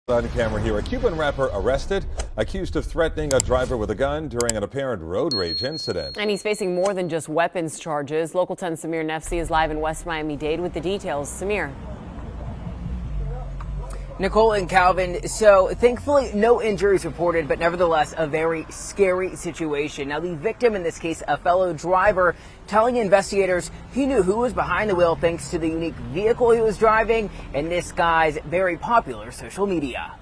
On camera here, a Cuban rapper arrested, accused of threatening a driver with a gun during an apparent road rage incident. And he's facing more than just weapons charges. Local 10's Samir Nefsi is live in West Miami-Dade with the details. Samir. Nicole and Calvin, so thankfully no injuries reported, but nevertheless a very scary situation. Now the victim, in this case a fellow driver, telling investigators he knew who was behind the wheel thanks to the unique vehicle he was driving and this guy's very popular social media.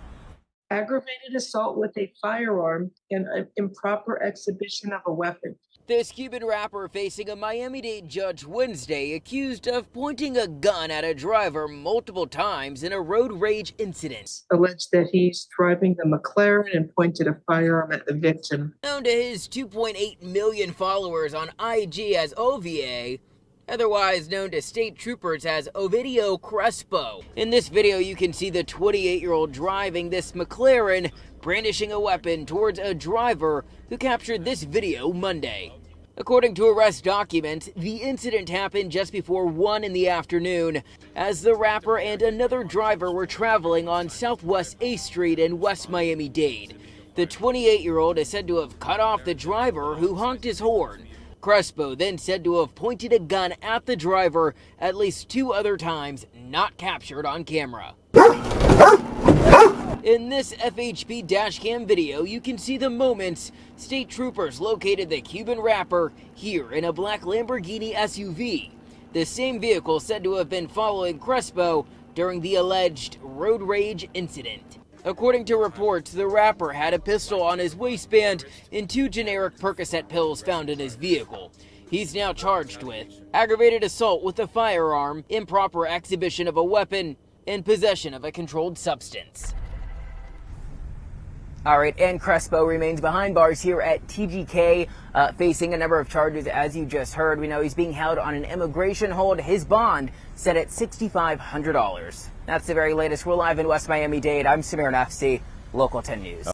Aggravated assault with a firearm and an improper exhibition of a weapon. This Cuban rapper facing a Miami-Dade judge Wednesday accused of pointing a gun at a driver multiple times in a road rage incident. Alleged that he's driving the McLaren and pointed a firearm at the victim. Known to his 2.8 million followers on IG as OVA, otherwise known to state troopers as Ovidio Crespo. In this video, you can see the 28-year-old driving this McLaren, brandishing a weapon towards a driver who captured this video Monday. According to arrest documents, the incident happened just before 1 in the afternoon, as the rapper and another driver were traveling on Southwest A Street in West Miami-Dade. The 28-year-old is said to have cut off the driver, who honked his horn. Crespo then said to have pointed a gun at the driver at least 2 other times, not captured on camera. In this FHP dashcam video, you can see the moments state troopers located the Cuban rapper here in a black Lamborghini SUV. The same vehicle said to have been following Crespo during the alleged road rage incident. According to reports, the rapper had a pistol on his waistband and 2 generic Percocet pills found in his vehicle. He's now charged with aggravated assault with a firearm, improper exhibition of a weapon, and possession of a controlled substance. All right, and Crespo remains behind bars here at TGK, facing a number of charges, as you just heard. We know he's being held on an immigration hold. His bond set at $6,500. That's the very latest. We're live in West Miami-Dade. I'm Samir Nefsi, Local 10 News.